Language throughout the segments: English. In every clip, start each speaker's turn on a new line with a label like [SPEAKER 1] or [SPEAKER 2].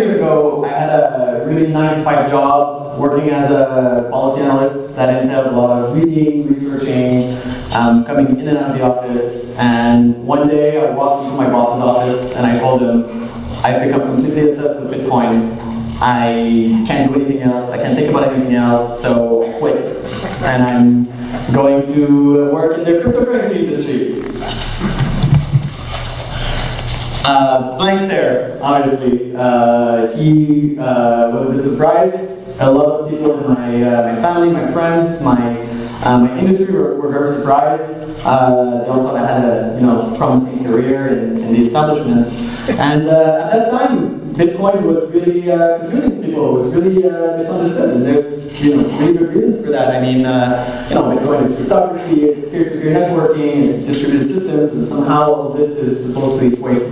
[SPEAKER 1] years ago, I had a really 9-to-5 job working as a policy analyst that entailed a lot of reading, researching, coming in and out of the office. And one day I walked into my boss's office and I told him, I've become completely obsessed with Bitcoin. I can't do anything else. I can't think about anything else. So I quit. And I'm going to work in the cryptocurrency industry. Blank stare, obviously. He was a bit surprised. A lot of people in my family, my friends, my industry were very surprised. They all thought I had a promising career in the establishment. And at that time, Bitcoin was really confusing to people. It was really misunderstood. And there's really good reasons for that. I mean, Bitcoin is cryptography, it's peer-to-peer networking, it's distributed systems, and somehow all this is supposed to equate to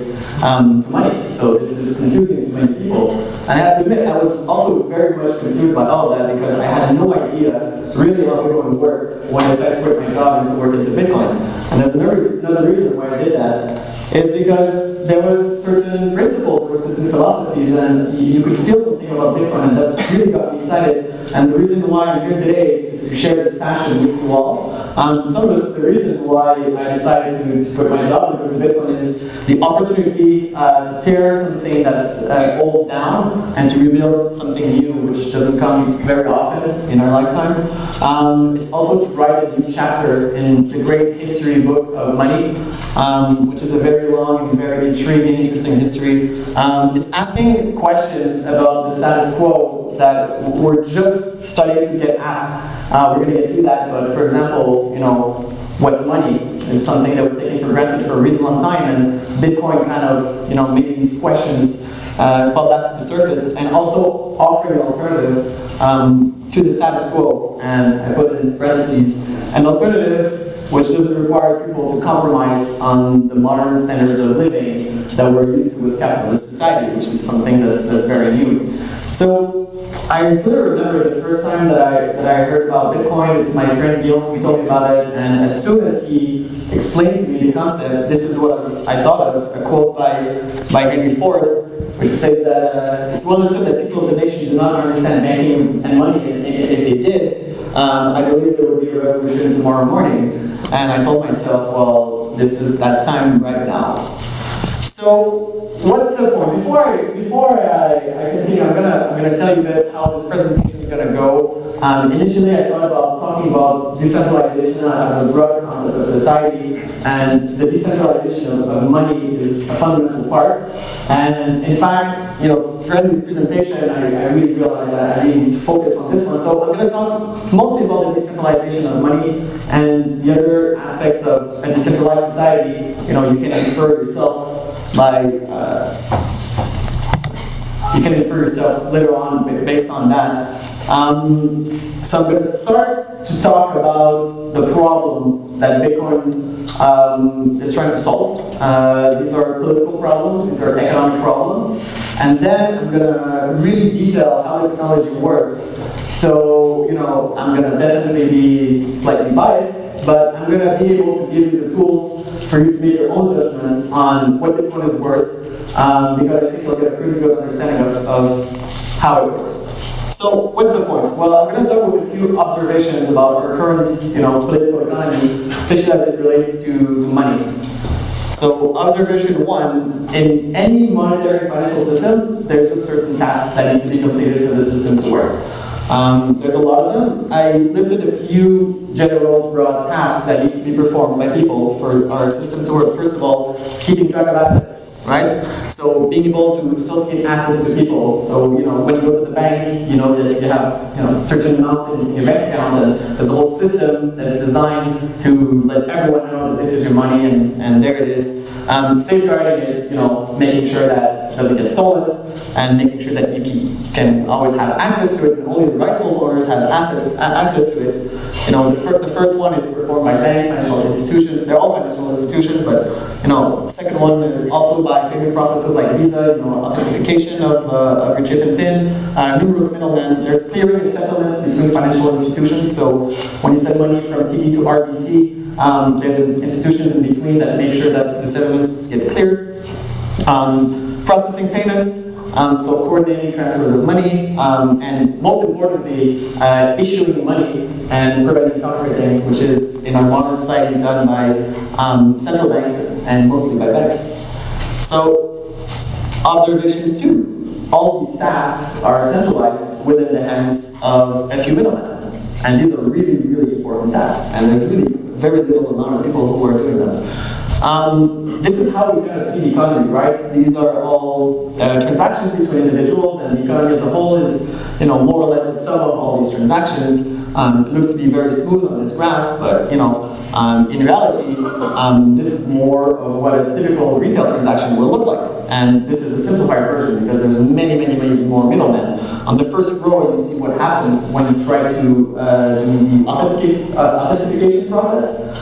[SPEAKER 1] money. So this is confusing to many people. And I have to admit, I was also very much confused by all of that because I had no idea really how Bitcoin worked when I decided to quit my job and to work into Bitcoin. And there's another reason why I did that is because there was certain principles or certain philosophies, and you could feel something about Bitcoin, and that's really got me excited. And the reason why I'm here today is to share this passion with you all. Some of the reasons why I decided to quit my job and go to Bitcoin is the opportunity to tear something that's old down and to rebuild something new, which doesn't come very often in our lifetime. It's also to write a new chapter in the great history book of money, which is a very long and very intriguing, interesting history. It's asking questions about the status quo that we're just starting to get asked. We're going to get to that, but for example, what's money is something that was taken for granted for a really long time, and Bitcoin kind of, made these questions pop back to the surface, and also offer an alternative to the status quo. And I put it in parentheses, an alternative which doesn't require people to compromise on the modern standards of living that we're used to with capitalist society, which is something that's very new. So I clearly remember the first time that I heard about Bitcoin. It's my friend Guillaume who told me about it, and as soon as he explained to me the concept, this is what I thought of, a quote by Henry Ford, which says that it's well understood that people of the nation do not understand banking and money, and if they did, I believe there would be a revolution tomorrow morning. And I told myself, well, this is that time right now. So, what's the point? Before I continue, I'm gonna tell you a bit how this presentation is gonna go. Initially, I thought about talking about decentralization as a broad concept of society, and the decentralization of money is a fundamental part. And in fact, throughout this presentation, I really realized that I really need to focus on this one. So I'm going to talk mostly about the decentralization of money and the other aspects of a decentralized society. You can infer yourself later on based on that. So I'm going to start to talk about the problems that Bitcoin is trying to solve. These are political problems, these are economic problems, and then I'm going to really detail how the technology works. So, I'm going to definitely be slightly biased, but I'm going to be able to give you the tools for you to make your own judgments on what Bitcoin is worth, because I think you'll get a pretty good understanding of how it works. So, what's the point? Well, I'm going to start with a few observations about our current, political economy, especially as it relates to money. So, observation one: in any monetary financial system, there's just certain tasks that need to be completed for the system to work. There's a lot of them. I listed a few general broad tasks that need to be performed by people for our system to work. First of all, it's keeping track of assets, right? So being able to associate assets to people. So when you go to the bank, you know that you have a certain amount in your bank account, and there's a whole system that's designed to let everyone know that this is your money, and there it is. Safeguarding it, making sure that it doesn't get stolen, and making sure that you can always have access to it, and only the rightful owners have access to it. The first one is performed by banks, financial institutions. They're all financial institutions, but the second one is also by payment processes like Visa, authentication of your chip and PIN, numerous middlemen. There's clearing and settlement between financial institutions. So when you send money from TD to RBC, there's institutions in between that make sure that the settlements get cleared. Processing payments. So coordinating transfers of money, and most importantly, issuing money and preventing counterfeiting, which is in our modern society done by central banks and mostly by banks. So, observation 2, all these tasks are centralized within the hands of a few middlemen. And these are really, really important tasks, and there's really very little amount of people who are doing them. This is how we kind of see the economy, right? These are all transactions between individuals, and the economy as a whole is, more or less the sum of all these transactions. It looks to be very smooth on this graph, but in reality, this is more of what a typical retail transaction will look like. And this is a simplified version because there's many, many, many more middlemen. On the first row, you see what happens when you try to do the authentication process.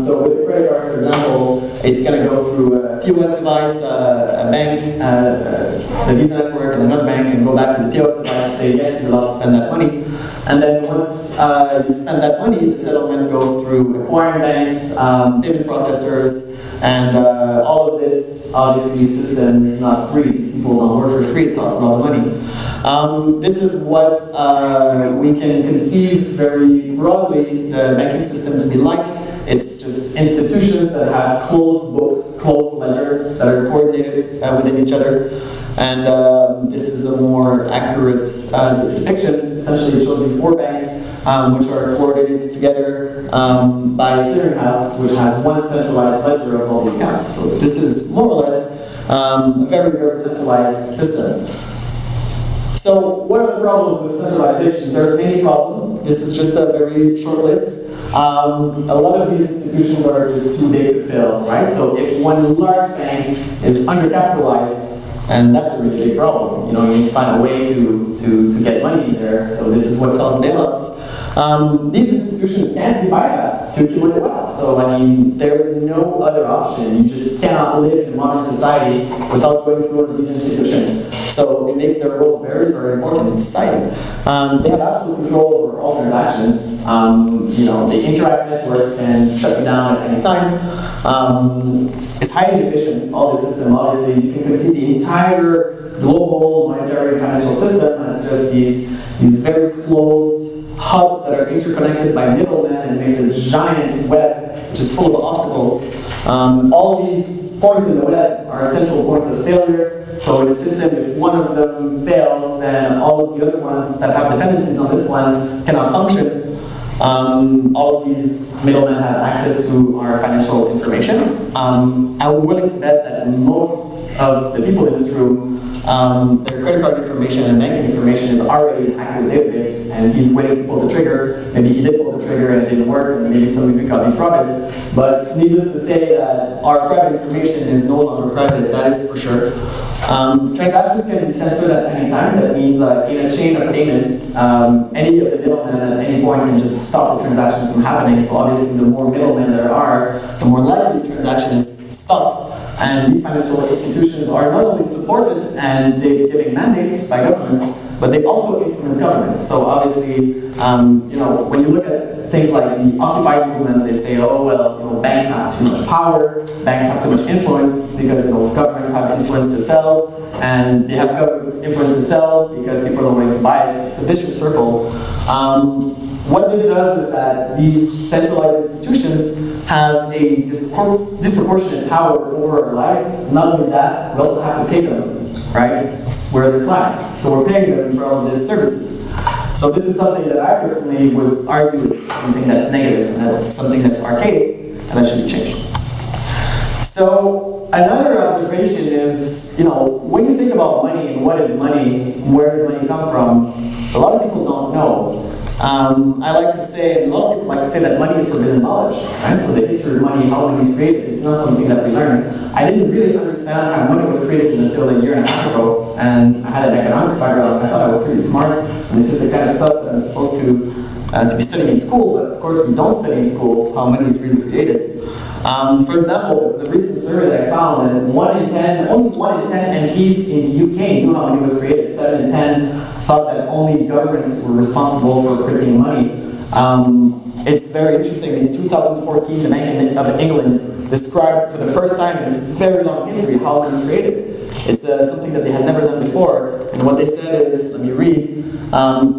[SPEAKER 1] So with a credit card, for example, it's going to go through a POS device, a bank, the Visa network, and another bank, and go back to the POS device and say, yes, you're allowed to spend that money. And then once you spend that money, the settlement goes through acquiring banks, payment processors, and all of this, obviously, system is not free. These people don't work for free. It costs a lot of money. This is what we can conceive very broadly the banking system to be like. It's just institutions that have closed books, closed ledgers that are coordinated within each other. And this is a more accurate depiction. Essentially, it shows you 4 banks which are coordinated together by a clearinghouse, which has one centralized ledger of all the accounts. So this is more or less a very, very centralized system. So what are the problems with centralization? There's many problems. This is just a very short list. A lot of these institutions are just too big to fail, right? So if one large bank is undercapitalized, and that's a really big problem. You need to find a way to get money in there. So this is what causes bailouts. These institutions can't be bypassed to accumulate wealth. So there is no other option. You just cannot live in modern society without going through one of these institutions. So it makes their role very, very important in society. They have absolute control over all transactions. The Interact network can shut you down at any time. It's highly efficient, all the system. Obviously, you can conceive the entire global monetary financial system as just these very closed hubs that are interconnected by middlemen, and makes a giant web which is full of obstacles. All these points in the web are central points of failure. So in the system, if one of them fails, then all of the other ones that have dependencies on this one cannot function. All of these middlemen have access to our financial information. I'm willing to bet that most of the people in this room, their credit card information and banking information is already in a hacker's database, and he's waiting to pull the trigger. Maybe he did pull the trigger and it didn't work, and maybe some of you got defrauded. But needless to say that our private information is no longer private, that is for sure. Transactions can be censored at any time. That means in a chain of payments, any of the middlemen at any point can just stop the transaction from happening. So obviously the more middlemen there are, the more likely the transaction is stopped. And these financial institutions are not only supported and they're giving mandates by governments, but they also influence governments. So obviously, when you look at things like the Occupy movement, they say, oh, well, banks have too much power, banks have too much influence, because governments have influence to sell, and they have influence to sell because people are willing to buy it. It's a vicious circle. What this does is that these centralized institutions have a disproportionate power over our lives. Not only that, we also have to pay them, right? We're their clients, so we're paying them for all of these services. So this is something that I personally would argue is something that's negative, and something that's archaic, and that should be changed. So another observation is, when you think about money and what is money, where does money come from, a lot of people don't know. I like to say, and a lot of people like to say that money is forbidden knowledge, right? So the history of money, how money is created, it's not something that we learn. I didn't really understand how money was created until a year and a half ago, and I had an economics background, and I thought I was pretty smart, and this is the kind of stuff that I'm supposed to be studying in school, but of course we don't study in school how money is really created. For example, there was a recent survey that I found that only 1 in 10 MPs in the UK knew how money was created. 7 in 10 thought that only governments were responsible for printing money. It's very interesting. In 2014, the Bank of England described for the first time in its very long history how money is created. It's something that they had never done before. And what they said is, let me read,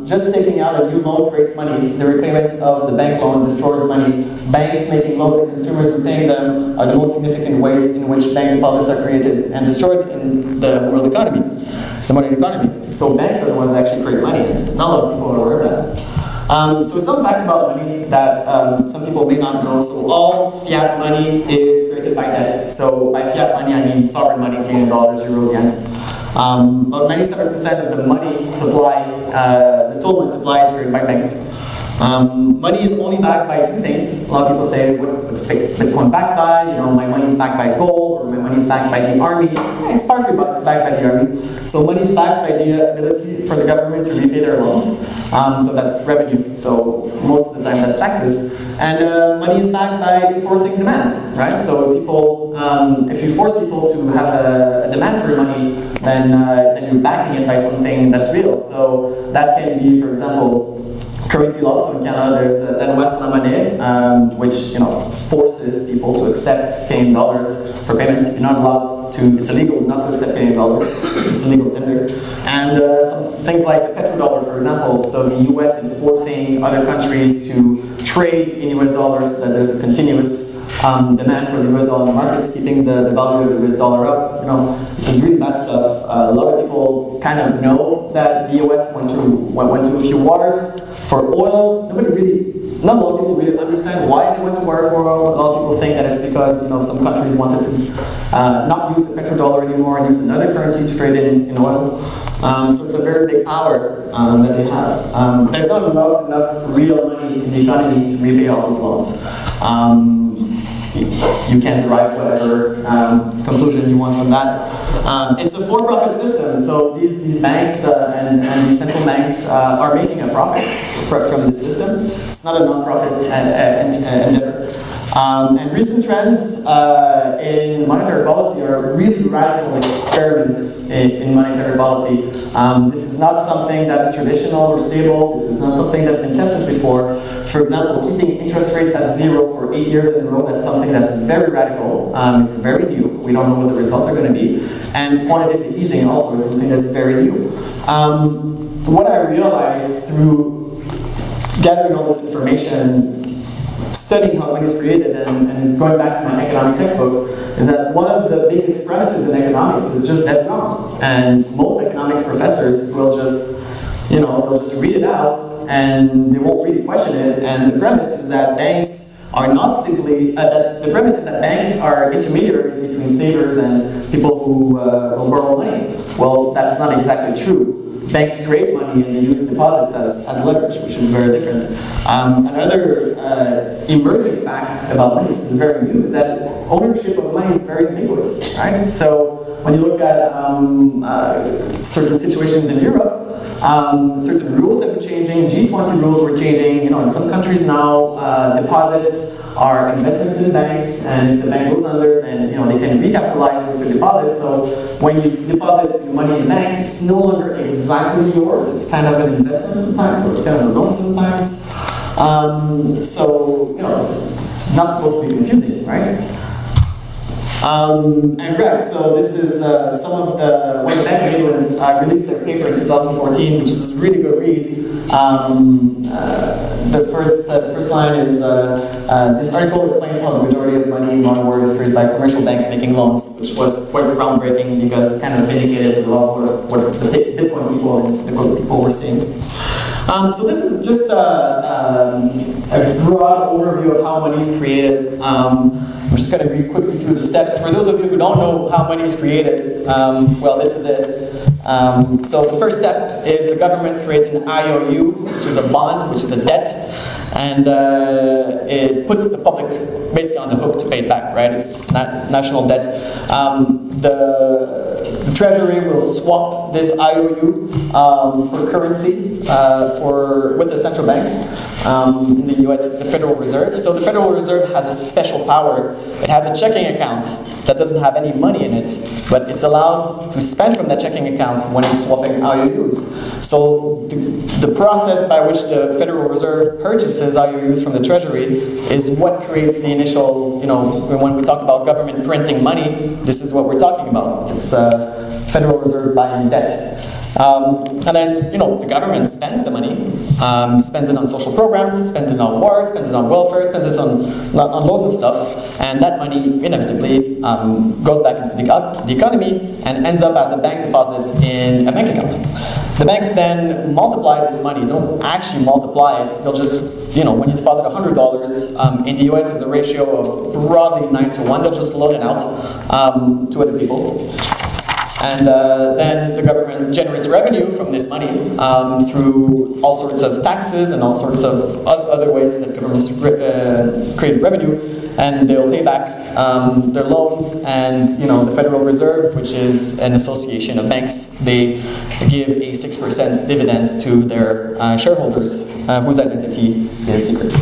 [SPEAKER 1] just taking out a new loan creates money. The repayment of the bank loan destroys money. Banks making loans and consumers repaying them are the most significant ways in which bank deposits are created and destroyed in the world economy, the modern economy. So banks are the ones that actually create money. Not a lot of people are aware of that. So some facts about money that some people may not know. So all fiat money is created by debt. So by fiat money, I mean sovereign money, Canadian dollars, euros, yens. About 97% of the money supply, the total money supply is created by banks. Money is only backed by two things. A lot of people say, what's Bitcoin backed by? You know, my money is backed by gold, or my money is backed by the army. Yeah, it's partly backed by the army. So money is backed by the ability for the government to repay their loans. So that's revenue. So most of the time that's taxes. And money is backed by enforcing demand, right? So if people, if you force people to have a demand for money, then you're backing it by something that's real. So that can be, for example, currency law. So in Canada, there's an West monnaie, which forces people to accept Canadian dollars for payments. You're not allowed to. It's illegal not to accept Canadian dollars. It's illegal tender. And some things like the petrodollar, for example. So the U.S. enforcing other countries to trade in U.S. dollars, so that there's a continuous demand for the US dollar in the markets, keeping the value of the US dollar up. This is really bad stuff. A lot of people kind of know that the US went to a few wars for oil. Not a lot of people really understand why they went to war for oil. A lot of people think that it's because some countries wanted to not use the petrodollar anymore and use another currency to trade in oil. So it's a very big power that they have. There's not enough real money in the economy to repay all these loans. You can derive whatever conclusion you want from that. It's a for-profit system, so these banks and these central banks are making a profit from the system. It's not a non-profit endeavor. And recent trends in monetary policy are really radical experiments in monetary policy. This is not something that's traditional or stable. This is not something that's been tested before. For example, keeping interest rates at 0 for 8 years in a row, that's something that's very radical. It's very new. We don't know what the results are going to be. And quantitative easing also is something that's very new. What I realized through gathering all this information, studying how money is created, and going back to my economic textbooks, is that one of the biggest premises in economics is just dead wrong. And most economics professors will just, they'll just read it out and they won't really question it. And the premise is that banks are not simply, the premise is that banks are intermediaries between savers and people who will borrow money. Well, that's not exactly true. Banks create money and they use deposits as leverage, which is very different. Another emerging fact about money, this is very new, is that ownership of money is very ambiguous, right? So when you look at certain situations in Europe, certain rules have been changing, G20 rules were changing. In some countries now, deposits are investments in banks, and if the bank goes under, then they can recapitalize with their deposits. So when you deposit your money in the bank, it's no longer exactly yours. It's kind of an investment sometimes, or it's kind of a loan sometimes. So it's not supposed to be confusing, right? So this is some of when the Bank of England released their paper in 2014, which is a really good read. The first line is, this article explains how the majority of money in modern world is created by commercial banks making loans, which was quite groundbreaking because it kind of vindicated a lot of what the Bitcoin people and the gold people were seeing. So this is just a broad overview of how money is created. I'm just going to read quickly through the steps. For those of you who don't know how money is created, well, this is it. So the first step is the government creates an IOU, which is a bond, which is a debt, and it puts the public basically on the hook to pay it back, right? It's national debt. The Treasury will swap this IOU for currency with the central bank. In the US, it's the Federal Reserve. So the Federal Reserve has a special power. It has a checking account that doesn't have any money in it, but it's allowed to spend from that checking account when it's swapping IOUs. So the process by which the Federal Reserve purchases IOUs from the Treasury is what creates the initial, when we talk about government printing money, this is what we're talking about. It's the Federal Reserve buying debt. And then, the government spends the money, spends it on social programs, spends it on war, spends it on welfare, spends it on loads of stuff, and that money inevitably goes back into the economy and ends up as a bank deposit in a bank account. The banks then multiply this money. They don't actually multiply it. They'll just, when you deposit $100, in the US is a ratio of broadly 9 to 1. They'll just loan it out to other people. And then the government generates revenue from this money through all sorts of taxes and all sorts of other ways that governments create revenue, and they'll pay back their loans. And the Federal Reserve, which is an association of banks, they give a 6% dividend to their shareholders, whose identity is secret.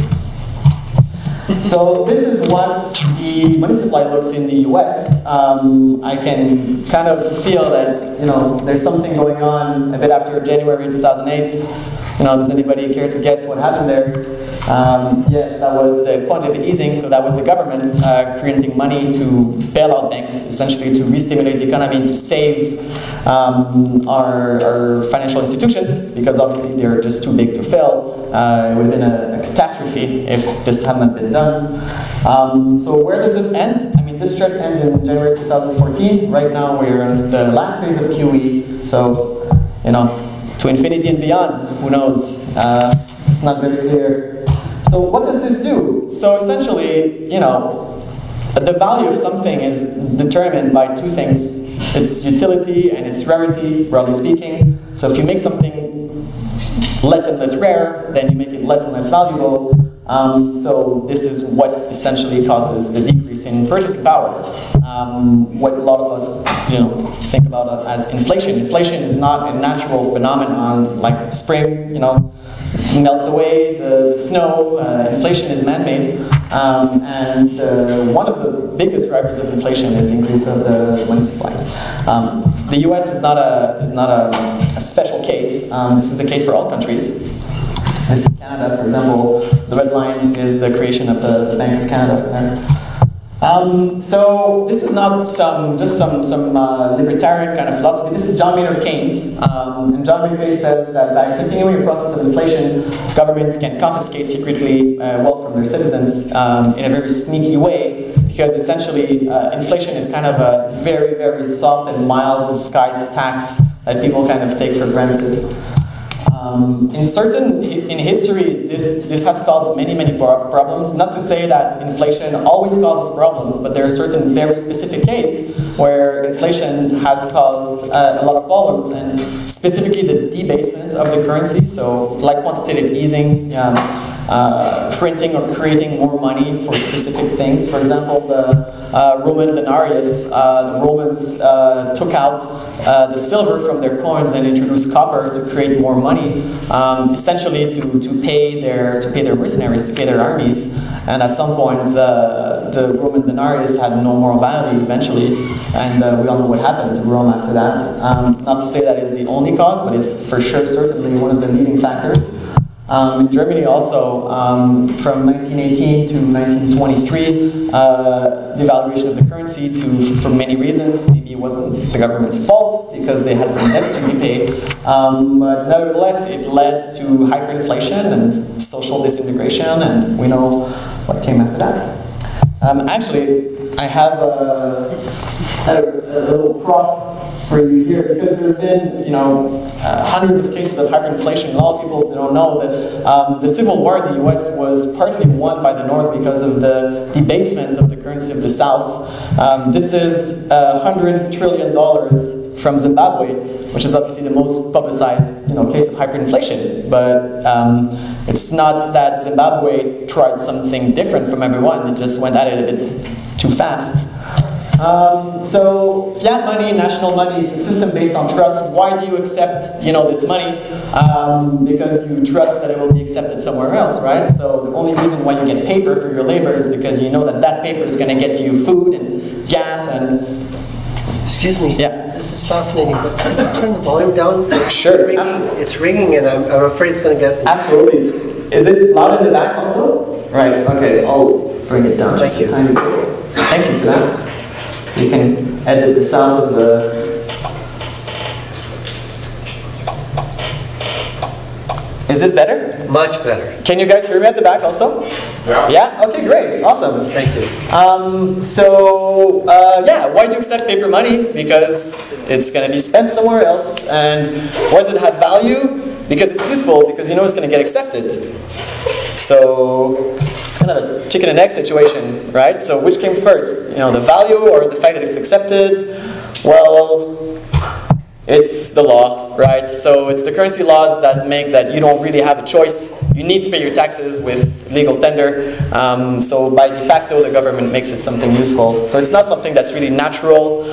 [SPEAKER 1] So this is what the money supply looks in the US. I can kind of feel that there's something going on a bit after January 2008. Does anybody care to guess what happened there? Yes, that was the quantitative easing. So that was the government printing money to bail out banks, essentially to re-stimulate the economy, to save our financial institutions, because obviously they're just too big to fail. It would have been a catastrophe if this hadn't been done. So where does this end? I mean, this chart ends in January 2014. Right now we're in the last phase of QE. So, to infinity and beyond, who knows? It's not very clear. So what does this do? So essentially, the value of something is determined by two things. Its utility and its rarity, broadly speaking. So if you make something less and less rare, then you make it less and less valuable. So this is what essentially causes the decrease in purchasing power. What a lot of us, think about as inflation. Inflation is not a natural phenomenon like spring, melts away the snow. Inflation is man-made, and one of the biggest drivers of inflation is the increase of the money supply. The U.S. is not a special case. This is the case for all countries. This is Canada, for example. The red line is the creation of the Bank of Canada. So this is not some libertarian kind of philosophy. This is John Maynard Keynes. And John Maynard Keynes says that by continuing a process of inflation, governments can confiscate secretly wealth from their citizens in a very sneaky way, because essentially inflation is kind of a very, very soft and mild disguised tax that people kind of take for granted. In history, this has caused many problems. Not to say that inflation always causes problems, but there are certain very specific cases where inflation has caused a lot of problems, and specifically the debasement of the currency. So, like quantitative easing, printing or creating more money for specific things. For example, the Roman denarius. The Romans took out the silver from their coins and introduced copper to create more money, essentially to pay their mercenaries, to pay their armies. And at some point, the Roman denarius had no moral value eventually, and we all know what happened to Rome after that. Not to say that is the only cause, but it's for sure certainly one of the leading factors. In Germany also, from 1918 to 1923, devaluation of the currency for many reasons. Maybe it wasn't the government's fault because they had some debts to repay, but nevertheless it led to hyperinflation and social disintegration, and we know what came after that. Actually, I have a little prop for you here, because there's been, hundreds of cases of hyperinflation. A lot of people don't know that the Civil War in the U.S. was partly won by the North because of the debasement of the currency of the South. This is $100 trillion from Zimbabwe, which is obviously the most publicized, case of hyperinflation. But it's not that Zimbabwe tried something different from everyone; they just went at it a bit too fast. So fiat money, national money, it's a system based on trust. Why do you accept, this money? Because you trust that it will be accepted somewhere else, right? So the only reason why you get paper for your labor is because you know that that paper is going to get you food and gas and...
[SPEAKER 2] Excuse me.
[SPEAKER 1] Yeah.
[SPEAKER 2] This is fascinating, but can you turn the volume down?
[SPEAKER 1] Sure.
[SPEAKER 2] It's ringing, and I'm afraid it's going to get...
[SPEAKER 1] Absolutely. Is it loud in the back also? Right. Okay. I'll bring it down just a tiny bit. Thank you for that. You can edit the sound of the Is this better?
[SPEAKER 2] Much better.
[SPEAKER 1] Can you guys hear me at the back also?
[SPEAKER 3] Yeah.
[SPEAKER 1] Yeah? Okay, great. Awesome.
[SPEAKER 2] Thank you.
[SPEAKER 1] Yeah, why do you accept paper money? Because it's going to be spent somewhere else. And why does it have value? Because it's useful, because you know it's going to get accepted. So it's kind of a chicken and egg situation, right? So which came first? You know, the value or the fact that it's accepted? Well, it's the law, right? So it's the currency laws that make that you don't really have a choice. You need to pay your taxes with legal tender. So by de facto, the government makes it something useful. So it's not something that's really natural.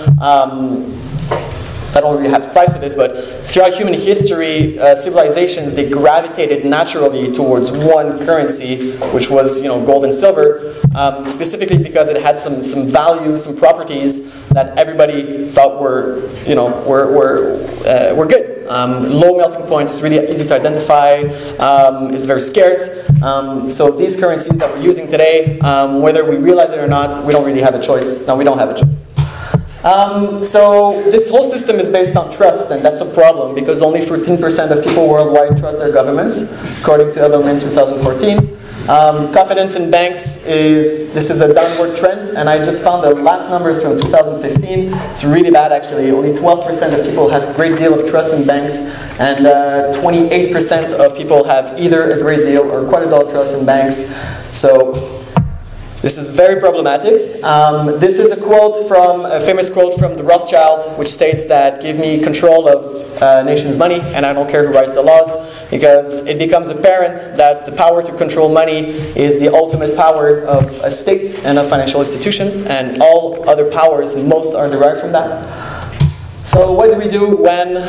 [SPEAKER 1] I don't really have size for this, but throughout human history, civilizations, they gravitated naturally towards one currency, which was, you know, gold and silver, specifically because it had some value, some properties that everybody thought were, you know, were good. Low melting points, really easy to identify, is very scarce. So these currencies that we're using today, whether we realize it or not, we don't really have a choice. No, we don't have a choice. So this whole system is based on trust, and that's a problem because only 14% of people worldwide trust their governments, according to Edelman 2014. Confidence in banks this is a downward trend, and I just found the last numbers from 2015. It's really bad actually. Only 12% of people have a great deal of trust in banks, and 28% of people have either a great deal or quite a lot of trust in banks. So this is very problematic. This is a quote from a famous quote from the Rothschild, which states that give me control of nation's money, and I don't care who writes the laws, because it becomes apparent that the power to control money is the ultimate power of a state and of financial institutions, and all other powers, most are derived from that. So what do we do when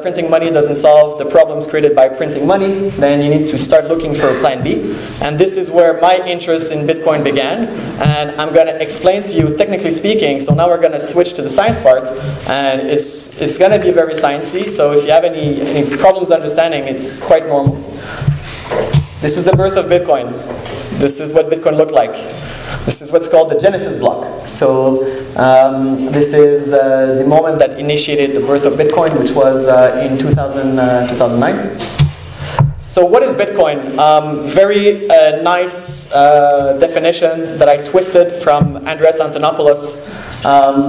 [SPEAKER 1] printing money doesn't solve the problems created by printing money? Then you need to start looking for a plan B. And this is where my interest in Bitcoin began. And I'm going to explain to you, technically speaking, so now we're going to switch to the science part. And it's going to be very sciencey, so if you have any problems understanding, it's quite normal. This is the birth of Bitcoin. This is what Bitcoin looked like. This is what's called the Genesis block. So this is the moment that initiated the birth of Bitcoin, which was in 2009. So what is Bitcoin? Very nice definition that I twisted from Andreas Antonopoulos.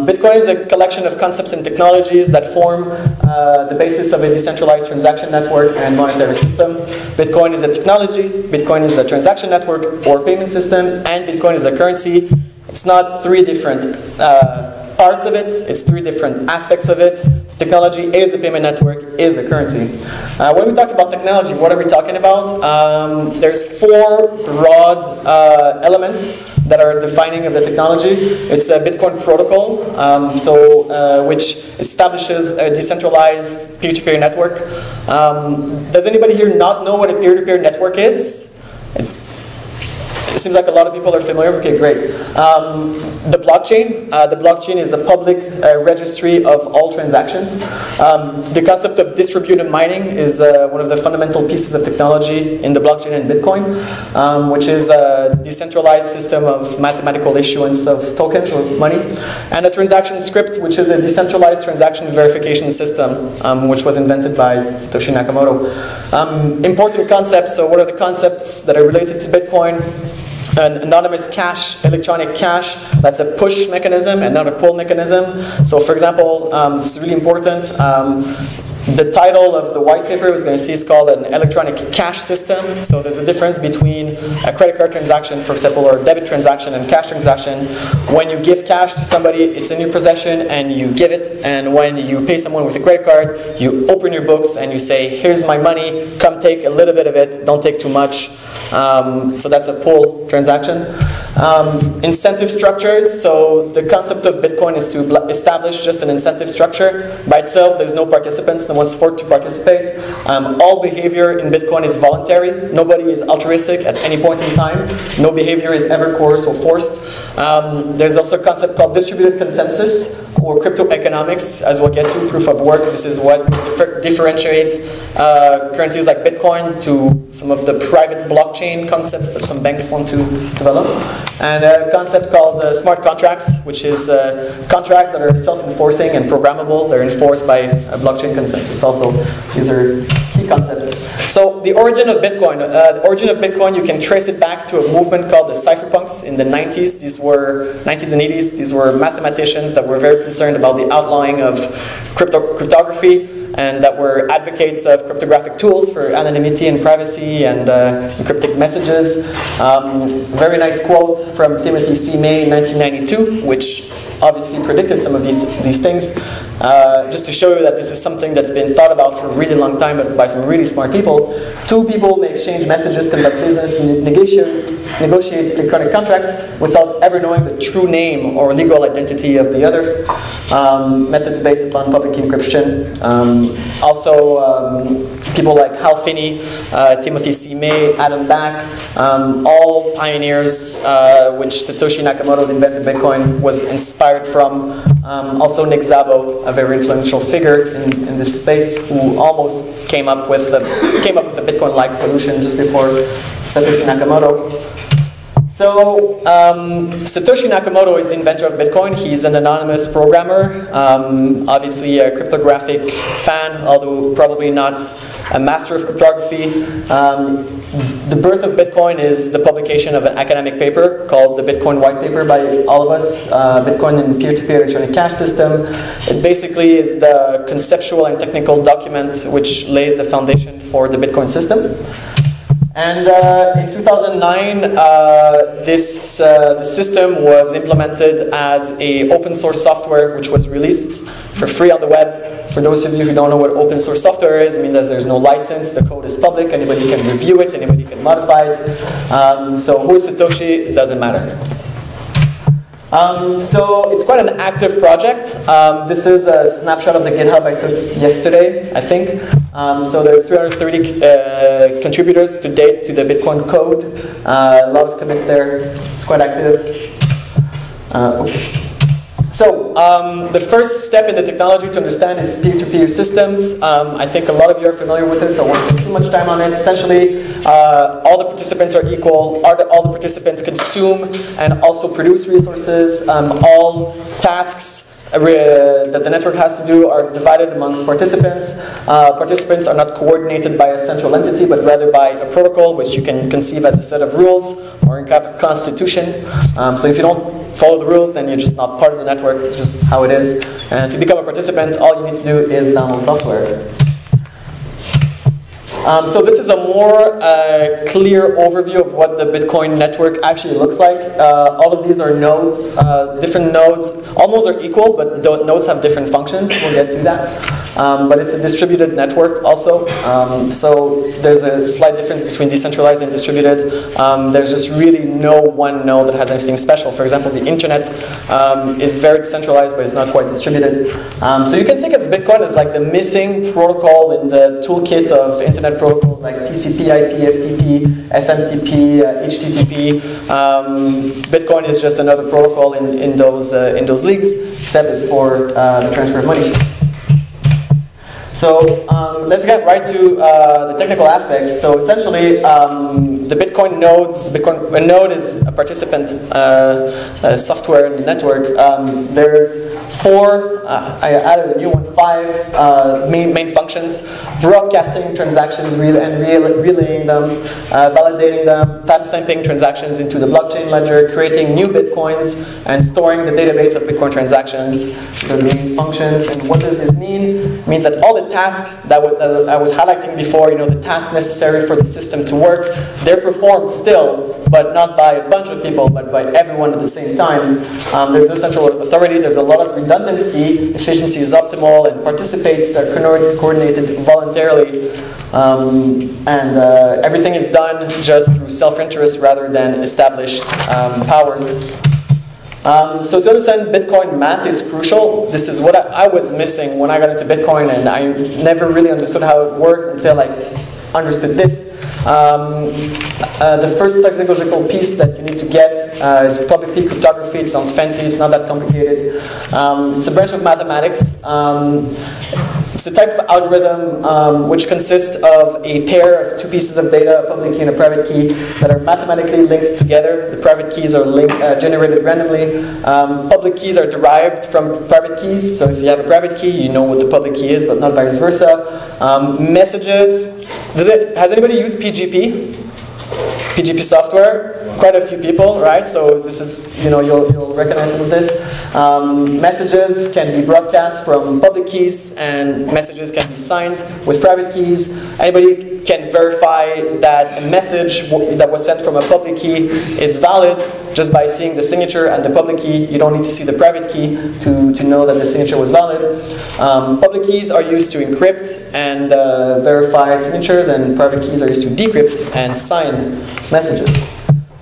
[SPEAKER 1] Bitcoin is a collection of concepts and technologies that form the basis of a decentralized transaction network and monetary system. Bitcoin is a technology, Bitcoin is a transaction network or payment system, and Bitcoin is a currency. It's not three different parts of it, it's three different aspects of it. Technology is the payment network, is the currency. When we talk about technology, what are we talking about? There's four broad elements that are defining of the technology. It's a Bitcoin protocol, which establishes a decentralized peer-to-peer network. Does anybody here not know what a peer-to-peer network is? It seems like a lot of people are familiar. Okay, great. The blockchain is a public registry of all transactions. The concept of distributed mining is one of the fundamental pieces of technology in the blockchain and Bitcoin, which is a decentralized system of mathematical issuance of tokens or money. And a transaction script, which is a decentralized transaction verification system, which was invented by Satoshi Nakamoto. Important concepts, so what are the concepts that are related to Bitcoin? An anonymous cash, electronic cash, that's a push mechanism and not a pull mechanism. So for example, this is really important. The title of the white paper was going to see is called an electronic cash system. So there's a difference between a credit card transaction, for example, or a debit transaction and cash transaction. When you give cash to somebody, it's in your possession and you give it. And when you pay someone with a credit card, you open your books and you say, here's my money, come take a little bit of it, don't take too much. So that's a pull transaction. Incentive structures. So the concept of Bitcoin is to establish just an incentive structure. By itself, there's no participants, no one's forced to participate. All behavior in Bitcoin is voluntary. Nobody is altruistic at any point in time. No behavior is ever coerced or forced. There's also a concept called distributed consensus or crypto economics, as we'll get to, proof of work. This is what differentiates currencies like Bitcoin to some of the private blockchain concepts that some banks want to develop. And a concept called smart contracts, which is contracts that are self-enforcing and programmable. They're enforced by a blockchain consensus. Also, these are key key concepts. So the origin of Bitcoin, you can trace it back to a movement called the cypherpunks in the 90s. These were 90s and 80s. These were mathematicians that were very concerned about the outlawing of cryptography, and that were advocates of cryptographic tools for anonymity and privacy and encrypted messages. Very nice quote from Timothy C. May in 1992, which obviously predicted some of these things. Just to show you that this is something that's been thought about for a really long time by some really smart people. Two people may exchange messages, conduct business, negotiate electronic contracts without ever knowing the true name or legal identity of the other. Methods based upon public encryption. People like Hal Finney, Timothy C. May, Adam Back, all pioneers, which Satoshi Nakamoto, the inventor of Bitcoin, was inspired from. Also Nick Szabo, a very influential figure in this space, who almost came up with a Bitcoin-like solution just before Satoshi Nakamoto. So, Satoshi Nakamoto is the inventor of Bitcoin. He's an anonymous programmer, obviously a cryptographic fan, although probably not a master of cryptography. The birth of Bitcoin is the publication of an academic paper called the Bitcoin White Paper by all of us, Bitcoin and Peer-to-Peer Electronic Cash System. It basically is the conceptual and technical document which lays the foundation for the Bitcoin system. And in 2009, the system was implemented as an open source software which was released for free on the web. For those of you who don't know what open source software is, it means that there's no license, the code is public, anybody can review it, anybody can modify it. So who is Satoshi? It doesn't matter. So it's quite an active project. This is a snapshot of the GitHub I took yesterday, I think. So there's 330 contributors to date to the Bitcoin code. A lot of commits there. It's quite active. Okay. So the first step in the technology to understand is peer-to-peer systems. I think a lot of you are familiar with it, so I won't spend too much time on it. Essentially, all the participants are equal. All the participants consume and also produce resources. All tasks that the network has to do are divided amongst participants. Participants are not coordinated by a central entity, but rather by a protocol, which you can conceive as a set of rules or a constitution. So if you don't follow the rules, then you're just not part of the network. It's just how it is. And to become a participant, all you need to do is download software. So this is a more clear overview of what the Bitcoin network actually looks like. All of these are nodes, different nodes. All nodes are equal, but the nodes have different functions. We'll get to that. But it's a distributed network also. So there's a slight difference between decentralized and distributed. There's just really no one node that has anything special. For example, the internet is very decentralized, but it's not quite distributed. So you can think of Bitcoin as like the missing protocol in the toolkit of internet protocols like TCP, IP, FTP, SMTP, HTTP. Bitcoin is just another protocol in those leagues, except it's for the transfer of money. So let's get right to the technical aspects. So essentially, the Bitcoin nodes, a node is a participant software in the network. There's four, I added a new one, 5 main functions: broadcasting transactions and relaying them, validating them, timestamping transactions into the blockchain ledger, creating new Bitcoins, and storing the database of Bitcoin transactions. Those are the main functions. And what does this mean? It means that all the tasks that I was highlighting before, the tasks necessary for the system to work, they're performed still, but not by a bunch of people, but by everyone at the same time. There's no central authority, there's a lot of redundancy, efficiency is optimal, and participants are coordinated voluntarily. And everything is done just through self-interest rather than established powers. So to understand Bitcoin, math is crucial. This is what I was missing when I got into Bitcoin, and I never really understood how it worked until I understood this. The first technological piece that you need to get is public key cryptography. It sounds fancy, it's not that complicated. It's a branch of mathematics. It's a type of algorithm which consists of a pair of two pieces of data, a public key and a private key, that are mathematically linked together. The private keys are generated randomly. Public keys are derived from private keys, so if you have a private key, you know what the public key is, but not vice versa. Messages. Has anybody used PGP? PGP software? Quite a few people, right? So this is, you'll recognize some of this. Messages can be broadcast from public keys, and messages can be signed with private keys. Anybody can verify that a message that was sent from a public key is valid just by seeing the signature and the public key. You don't need to see the private key to know that the signature was valid. Public keys are used to encrypt and verify signatures, and private keys are used to decrypt and sign messages.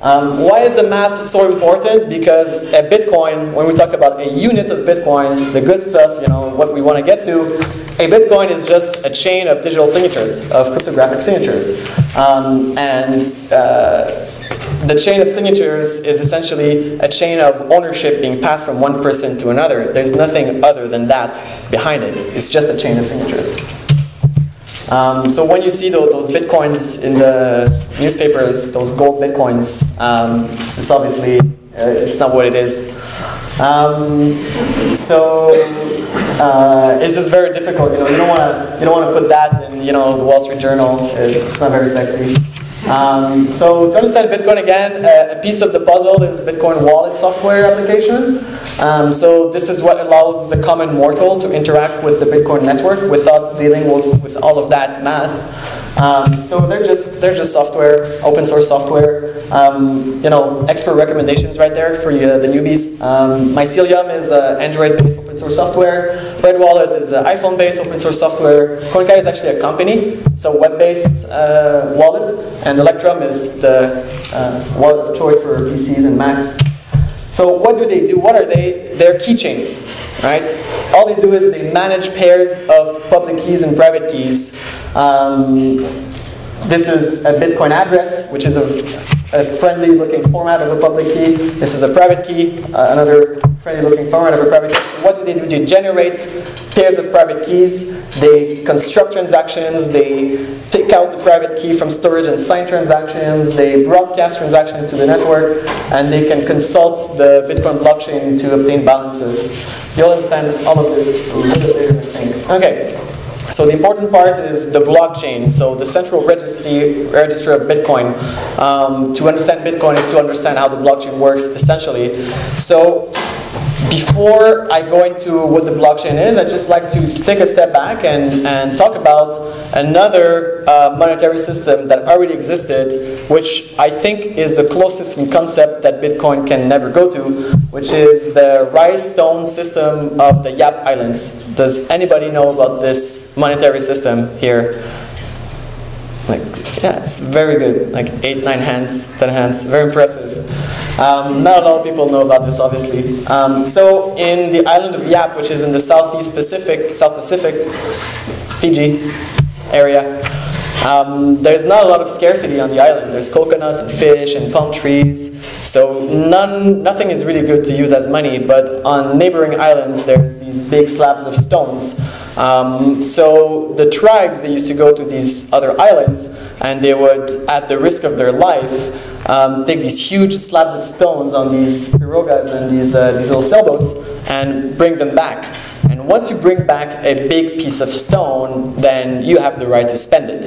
[SPEAKER 1] Why is the math so important? Because a Bitcoin, when we talk about a unit of Bitcoin, the good stuff, what we want to get to, a Bitcoin is just a chain of digital signatures, of cryptographic signatures. The chain of signatures is essentially a chain of ownership being passed from one person to another. There's nothing other than that behind it. It's just a chain of signatures. So when you see those Bitcoins in the newspapers, those gold Bitcoins, it's obviously, it's not what it is. It's just very difficult. You don't want to put that in the Wall Street Journal. It's not very sexy. So to understand Bitcoin again, a piece of the puzzle is Bitcoin wallet software applications. So this is what allows the common mortal to interact with the Bitcoin network without dealing with all of that math. So they're just software, open source software. Expert recommendations right there for you, the newbies. Mycelium is Android-based open source software. Red Wallet is iPhone-based open source software. CoinKai is actually a company. It's a web-based wallet, and Electrum is the wallet of choice for PCs and Macs. So what do they do? What are they? They're keychains, right? All they do is they manage pairs of public keys and private keys. This is a Bitcoin address, which is a friendly-looking format of a public key. This is a private key, another friendly-looking format of a private key. So what do? They generate pairs of private keys. They construct transactions. They take out the private key from storage and sign transactions. They broadcast transactions to the network, and they can consult the Bitcoin blockchain to obtain balances. You'll understand all of this a little bit later, I think. Okay. So the important part is the blockchain, so the central register of Bitcoin. To understand Bitcoin is to understand how the blockchain works, essentially. So before I go into what the blockchain is, I'd just like to take a step back and talk about another monetary system that already existed, which I think is the closest in concept that Bitcoin can never go to, which is the rice stone system of the Yap Islands. Does anybody know about this monetary system here? Yeah, it's very good. Like 8, 9 hands, 10 hands, very impressive. Not a lot of people know about this, obviously. So in the island of Yap, which is in the South Pacific, Fiji area, there's not a lot of scarcity on the island. There's coconuts and fish and palm trees, so nothing is really good to use as money. But on neighboring islands, there's these big slabs of stones. So the tribes, they used to go to these other islands, and they would, at the risk of their life, take these huge slabs of stones on these pirogas and these little sailboats and bring them back. And once you bring back a big piece of stone, then you have the right to spend it.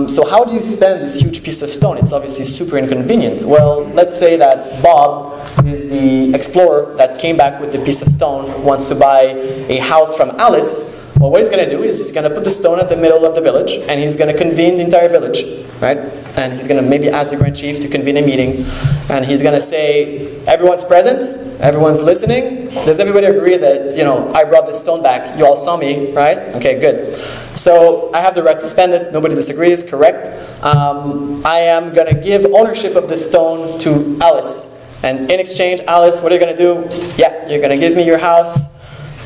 [SPEAKER 1] So how do you spend this huge piece of stone? It's obviously super inconvenient. Well, let's say that Bob is the explorer that came back with a piece of stone, wants to buy a house from Alice. Well, what he's going to do is he's going to put the stone at the middle of the village, and he's going to convene the entire village, right? And he's going to maybe ask the Grand Chief to convene a meeting, and he's going to say, everyone's present, everyone's listening. Does everybody agree that, I brought this stone back, you all saw me, right? Okay, good. So I have the right to spend it, nobody disagrees, correct? I am going to give ownership of this stone to Alice. And in exchange, Alice, what are you going to do? Yeah, you're going to give me your house.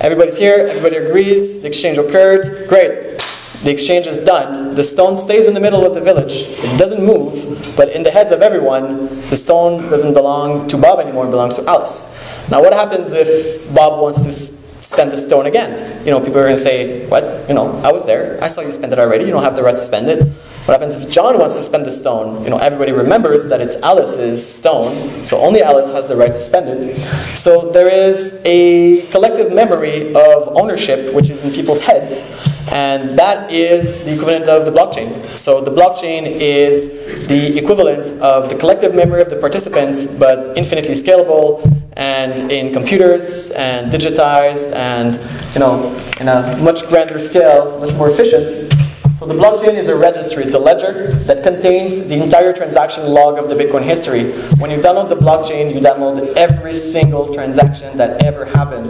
[SPEAKER 1] Everybody's here, everybody agrees, the exchange occurred, great. the exchange is done, the stone stays in the middle of the village. It doesn't move, but in the heads of everyone, the stone doesn't belong to Bob anymore, it belongs to Alice. Now what happens if Bob wants to spend the stone again? People are going to say, what? I was there, I saw you spend it already, you don't have the right to spend it. What happens if John wants to spend the stone? Everybody remembers that it's Alice's stone, so only Alice has the right to spend it. So there is a collective memory of ownership which is in people's heads, and that is the equivalent of the blockchain. So the blockchain is the equivalent of the collective memory of the participants, but infinitely scalable, and in computers, and digitized, and in a much grander scale, much more efficient. So the blockchain is a registry, it's a ledger that contains the entire transaction log of the Bitcoin history. When you download the blockchain, you download every single transaction that ever happened.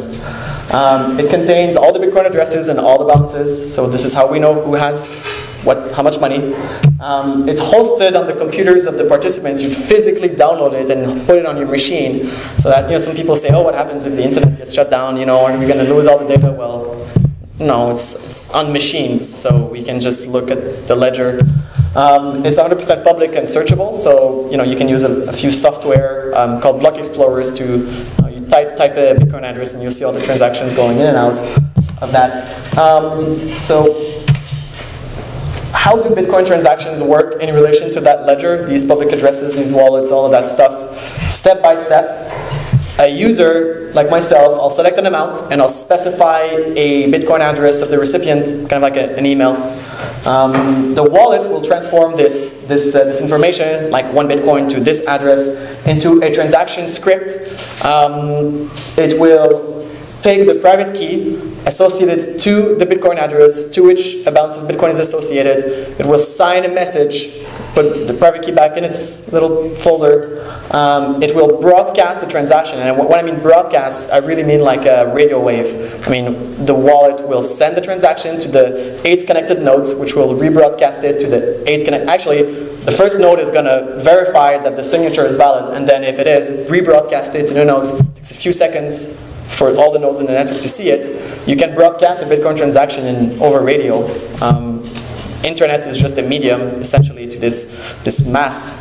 [SPEAKER 1] It contains all the Bitcoin addresses and all the balances, so this is how we know who has how much money. It's hosted on the computers of the participants. You physically download it and put it on your machine, so that some people say, oh, what happens if the internet gets shut down, are we going to lose all the data? Well, no, it's on machines, so we can just look at the ledger. It's 100% public and searchable, so you can use a few software called block explorers to you type a Bitcoin address and you'll see all the transactions going in and out of that. So how do Bitcoin transactions work in relation to that ledger? These public addresses, these wallets, all of that stuff, step by step. A user, like myself, I'll select an amount and I'll specify a Bitcoin address of the recipient, kind of like an email. The wallet will transform this information, like 1 Bitcoin to this address, into a transaction script. It will take the private key associated to the Bitcoin address to which a balance of Bitcoin is associated. It will sign a message, put the private key back in its little folder. It will broadcast the transaction, and when I mean broadcast, I really mean like a radio wave. I mean, the wallet will send the transaction to the 8 connected nodes, which will rebroadcast it to the 8 connected. Actually, the first node is going to verify that the signature is valid, and then if it is, rebroadcast it to the nodes. It takes a few seconds for all the nodes in the network to see it. You can broadcast a Bitcoin transaction over radio. Internet is just a medium, essentially, to this math.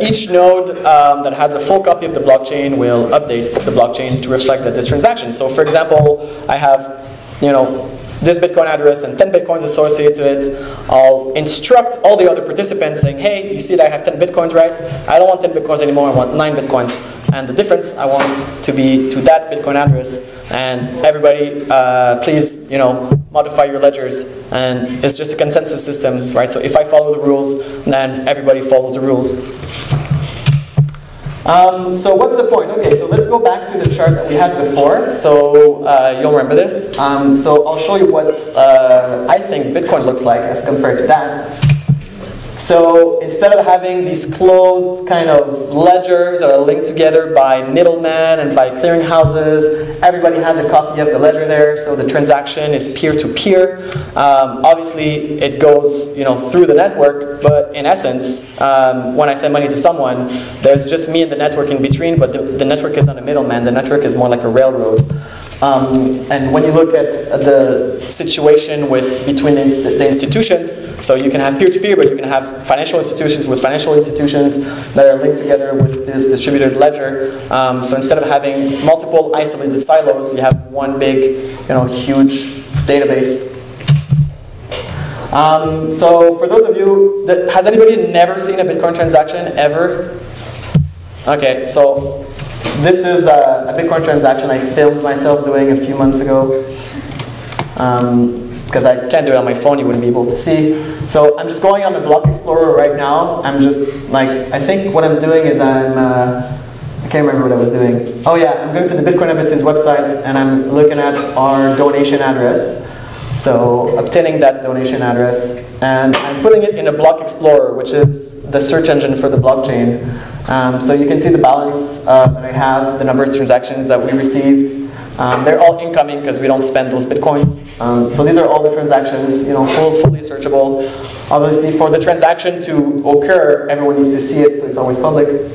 [SPEAKER 1] Each node that has a full copy of the blockchain will update the blockchain to reflect that this transaction. So, for example, I have, this Bitcoin address and 10 Bitcoins associated to it. I'll instruct all the other participants saying, hey, you see that I have 10 Bitcoins, right? I don't want 10 Bitcoins anymore, I want 9 Bitcoins. And the difference I want to be to that Bitcoin address. And everybody, please, modify your ledgers. And it's just a consensus system, right? So if I follow the rules, then everybody follows the rules. So what's the point? Okay, so let's go back to the chart that we had before. So you'll remember this. So I'll show you what I think Bitcoin looks like as compared to that. So instead of having these closed kind of ledgers that are linked together by middlemen and by clearinghouses, everybody has a copy of the ledger there, so the transaction is peer-to-peer. Obviously, it goes through the network, but in essence, when I send money to someone, there's just me and the network in between, but the network is not a middleman, the network is more like a railroad. And when you look at the situation between the institutions, so you can have peer-to-peer, but you can have financial institutions with financial institutions that are linked together with this distributed ledger. So instead of having multiple isolated silos, you have one big, huge database. So for those of you, has anybody never seen a Bitcoin transaction ever? Okay, so this is a Bitcoin transaction I filmed myself doing a few months ago. Because I can't do it on my phone, you wouldn't be able to see. So I'm just going on the Block Explorer right now. I'm just I think what I'm doing is I can't remember what I was doing. Oh yeah, I'm going to the Bitcoin Embassy's website and I'm looking at our donation address. So obtaining that donation address, and I'm putting it in a Block Explorer, which is the search engine for the blockchain. So you can see the balance that I have, the number of transactions that we received. They're all incoming because we don't spend those Bitcoins. So these are all the transactions, fully searchable. Obviously, for the transaction to occur, everyone needs to see it, so it's always public.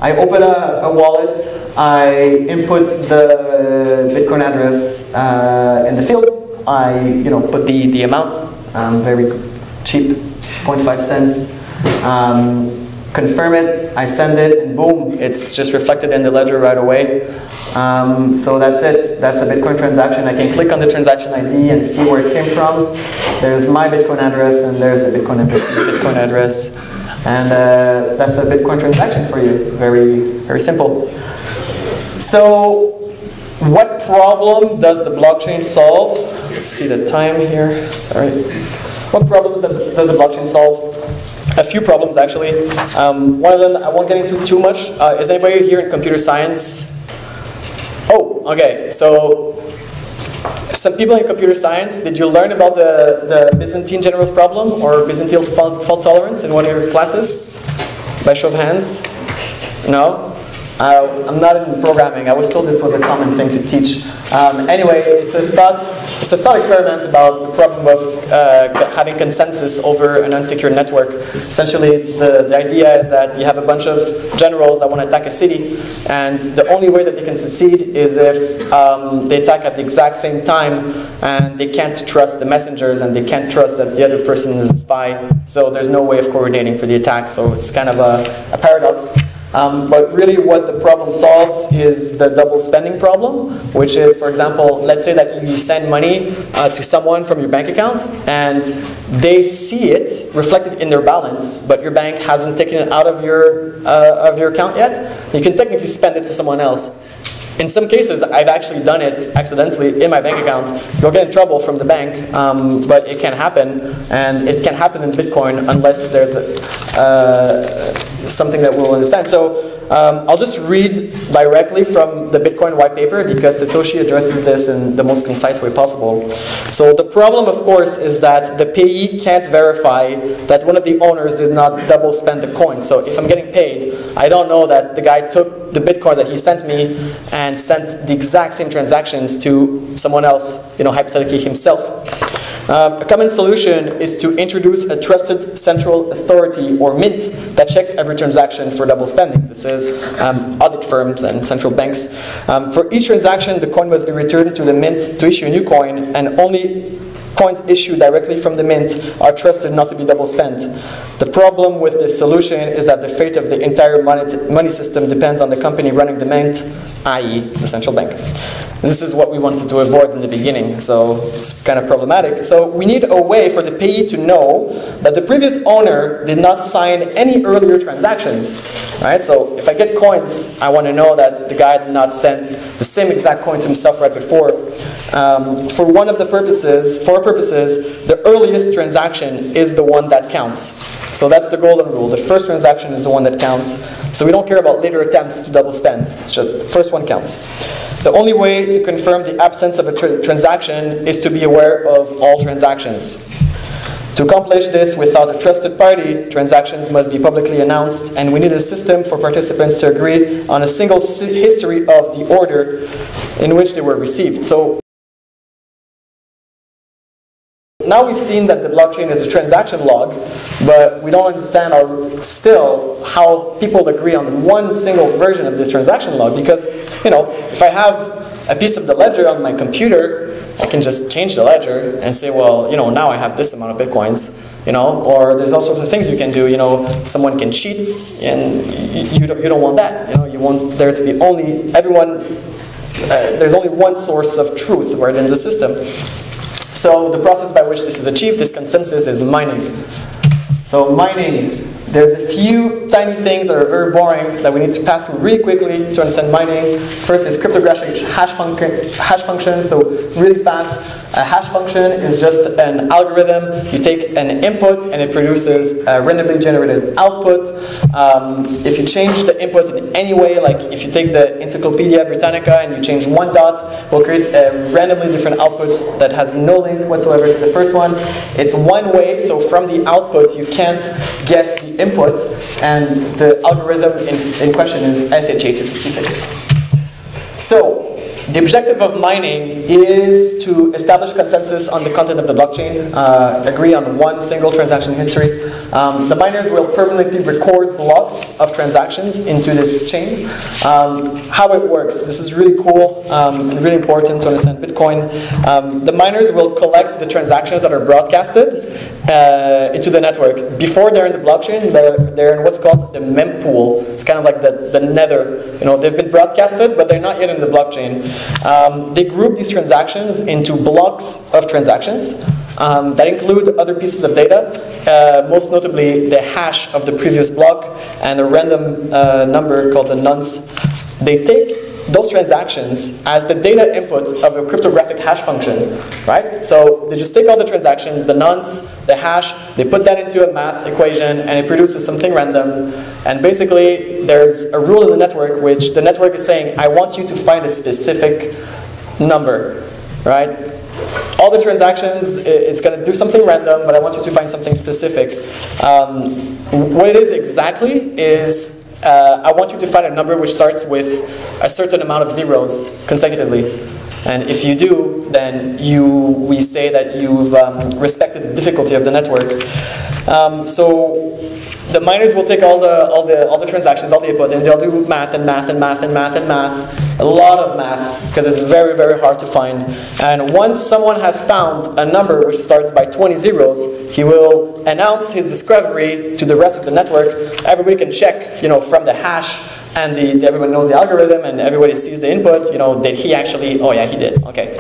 [SPEAKER 1] I open a wallet, I input the Bitcoin address in the field, I put the amount, very cheap, 0.5 cents, confirm it, I send it, and boom, it's just reflected in the ledger right away. So that's it, that's a Bitcoin transaction. I can click on the transaction ID and see where it came from. There's my Bitcoin address, and there's the Bitcoin address's Bitcoin address. And that's a Bitcoin transaction for you. Very, very simple. So what problem does the blockchain solve? Let's see the time here, sorry. What problems does the blockchain solve? A few problems, actually. One of them I won't get into too much. Is anybody here in computer science? Oh, okay. So some people in computer science, did you learn about the Byzantine generals problem or Byzantine fault tolerance in one of your classes? By show of hands? No? I'm not in programming. I was told this was a common thing to teach. Anyway, it's a thought experiment about the problem of having consensus over an unsecure network. Essentially, the idea is that you have a bunch of generals that want to attack a city, and the only way that they can succeed is if they attack at the exact same time, and they can't trust the messengers, and they can't trust that the other person is a spy. So there's no way of coordinating for the attack. So it's kind of a paradox. But really what the problem solves is the double spending problem, which is, for example, let's say that you send money to someone from your bank account and they see it reflected in their balance, but your bank hasn't taken it out of your account yet. You can technically spend it to someone else. In some cases, I've actually done it accidentally in my bank account. You'll get in trouble from the bank, but it can happen, and it can happen in Bitcoin unless there's something that we'll understand. So I'll just read directly from the Bitcoin white paper because Satoshi addresses this in the most concise way possible. So the problem, of course, is that the payee can't verify that one of the owners did not double spend the coin. So if I'm getting paid, I don't know that the guy took the Bitcoins that he sent me and sent the exact same transactions to someone else, hypothetically himself. A common solution is to introduce a trusted central authority, or mint, that checks every transaction for double spending. This is audit firms and central banks. For each transaction, the coin must be returned to the mint to issue a new coin, and only coins issued directly from the mint are trusted not to be double spent. The problem with this solution is that the fate of the entire money system depends on the company running the mint, i.e. the central bank. And this is what we wanted to avoid in the beginning, so it's kind of problematic. So we need a way for the payee to know that the previous owner did not sign any earlier transactions. Right? So if I get coins, I want to know that the guy did not send the same exact coin to himself right before. For our purposes, the earliest transaction is the one that counts. So that's the golden rule. The first transaction is the one that counts. So we don't care about later attempts to double spend. It's just the first one counts. The only way to confirm the absence of a transaction is to be aware of all transactions. To accomplish this without a trusted party, transactions must be publicly announced, and we need a system for participants to agree on a single history of the order in which they were received. So now we've seen that the blockchain is a transaction log, but we don't understand still how people agree on one single version of this transaction log, because if I have a piece of the ledger on my computer, I can just change the ledger and say, well, now I have this amount of Bitcoins, or there's all sorts of things you can do. Someone can cheat, and you don't want that. You want there to be there's only one source of truth right in the system. So the process by which this is achieved, this consensus, is mining. So mining, there's a few tiny things that are very boring that we need to pass through really quickly to understand mining. First is cryptographic hash function. So really fast, a hash function is just an algorithm. You take an input and it produces a randomly generated output. If you change the input in any way, like if you take the Encyclopedia Britannica and you change one dot, we'll create a randomly different output that has no link whatsoever to the first one. It's one way, so from the output you can't guess the input, and the algorithm in question is SHA-256. So
[SPEAKER 3] The objective of mining is to establish consensus on the content of the blockchain, agree on one single transaction history. The miners will permanently record blocks of transactions into this chain. How it works, this is really cool and really important to understand Bitcoin. The miners will collect the transactions that are broadcasted into the network. Before they're in the blockchain, they're in what's called the mempool. It's kind of like the nether. You know, they've been broadcasted, but they're not yet in the blockchain. They group these transactions into blocks of transactions that include other pieces of data, most notably the hash of the previous block and a random number called the nonce. They take those transactions as the data input of a cryptographic hash function, right? So they just take all the transactions, the nonce, the hash, they put that into a math equation, and it produces something random. And basically, there's a rule in the network which the network is saying, I want you to find a specific number, right? All the transactions, it's going to do something random, but I want you to find something specific. What it is exactly is I want you to find a number which starts with a certain amount of zeros consecutively. And if you do, then we say that you've respected the difficulty of the network. So the miners will take all the transactions, all the input, and they'll do math and math and math and math and math. A lot of math, because it's very, very hard to find. And once someone has found a number which starts by 20 zeros, he will announce his discovery to the rest of the network. Everybody can check, you know, from the hash, and everyone knows the algorithm, and everybody sees the input. You know, did he actually? Oh yeah, he did. Okay.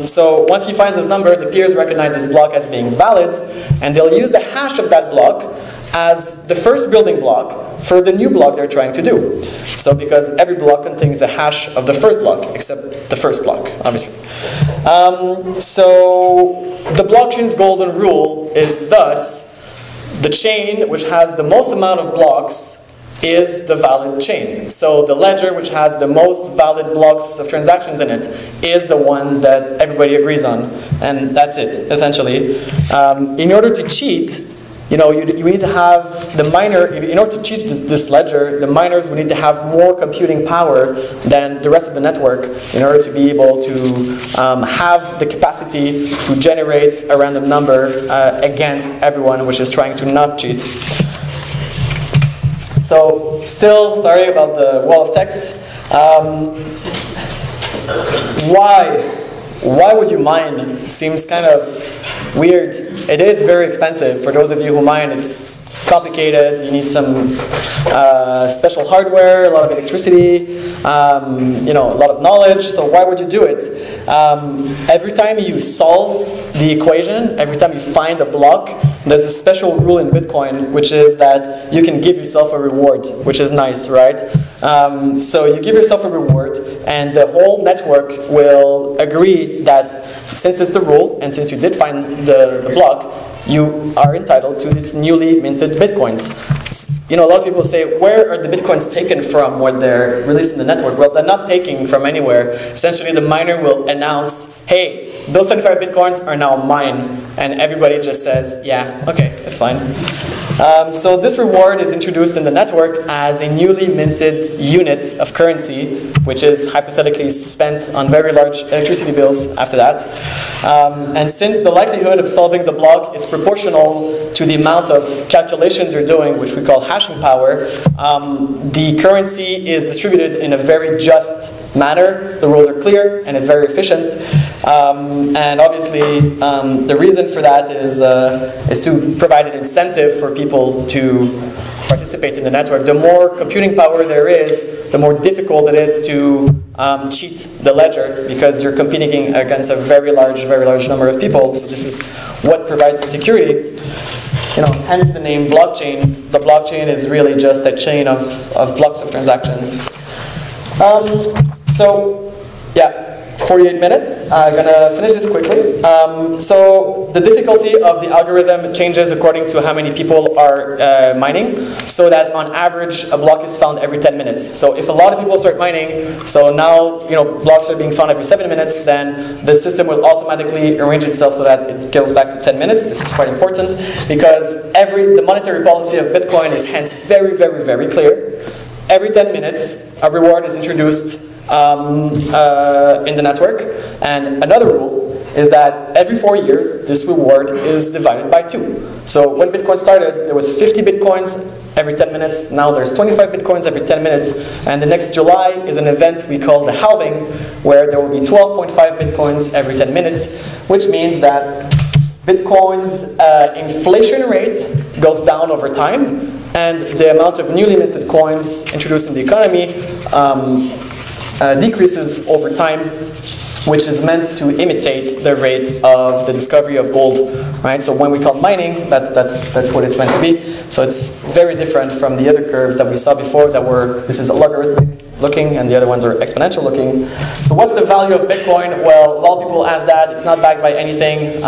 [SPEAKER 3] So once he finds this number, the peers recognize this block as being valid, and they'll use the hash of that block as the first building block for the new block they're trying to do. So because every block contains a hash of the first block, except the first block, obviously. So the blockchain's golden rule is thus, the chain which has the most amount of blocks is the valid chain. So the ledger which has the most valid blocks of transactions in it is the one that everybody agrees on. And that's it, essentially. In order to cheat, you know, you need to have the miner, in order to cheat this ledger, the miners would need to have more computing power than the rest of the network in order to be able to have the capacity to generate a random number against everyone which is trying to not cheat. So, still, sorry about the wall of text. Why would you mine? Seems kind of weird. It is very expensive. For those of you who mine, it's complicated. You need some special hardware, a lot of electricity, you know, a lot of knowledge. So why would you do it? Every time you solve the equation, every time you find a block, there's a special rule in Bitcoin, which is that you can give yourself a reward, which is nice, right? So you give yourself a reward, and the whole network will agree that since it's the rule, and since you did find the block, you are entitled to these newly minted Bitcoins. You know, a lot of people say, where are the Bitcoins taken from when they're released in the network? Well, they're not taken from anywhere. Essentially, the miner will announce, hey, those 25 Bitcoins are now mine. And everybody just says, yeah, okay, that's fine. So this reward is introduced in the network as a newly minted unit of currency, which is hypothetically spent on very large electricity bills after that. And since the likelihood of solving the block is proportional to the amount of calculations you're doing, which we call hashing power, the currency is distributed in a very just manner. The rules are clear, and it's very efficient. And obviously, the reason for that is to provide an incentive for people to participate in the network. The more computing power there is, the more difficult it is to cheat the ledger, because you're competing against a very large number of people. So this is what provides security. You know, hence the name blockchain. The blockchain is really just a chain of blocks of transactions. So, yeah. 48 minutes. I'm gonna finish this quickly. So the difficulty of the algorithm changes according to how many people are mining, so that on average a block is found every 10 minutes. So if a lot of people start mining, so now, you know, blocks are being found every 7 minutes, then the system will automatically arrange itself so that it goes back to 10 minutes. This is quite important because the monetary policy of Bitcoin is hence very, very, very clear. Every 10 minutes, a reward is introduced in the network. And another rule is that every 4 years, this reward is divided by 2. So when Bitcoin started, there was 50 Bitcoins every 10 minutes. Now there's 25 Bitcoins every 10 minutes. And the next July is an event we call the halving, where there will be 12.5 Bitcoins every 10 minutes, which means that Bitcoin's inflation rate goes down over time, and the amount of newly minted coins introduced in the economy decreases over time, which is meant to imitate the rate of the discovery of gold, right? So when we call mining, that's what it's meant to be. So it's very different from the other curves that we saw before that were, this is logarithmic looking, and the other ones are exponential looking. So what's the value of Bitcoin? Well, a lot of people ask that. It's not backed by anything.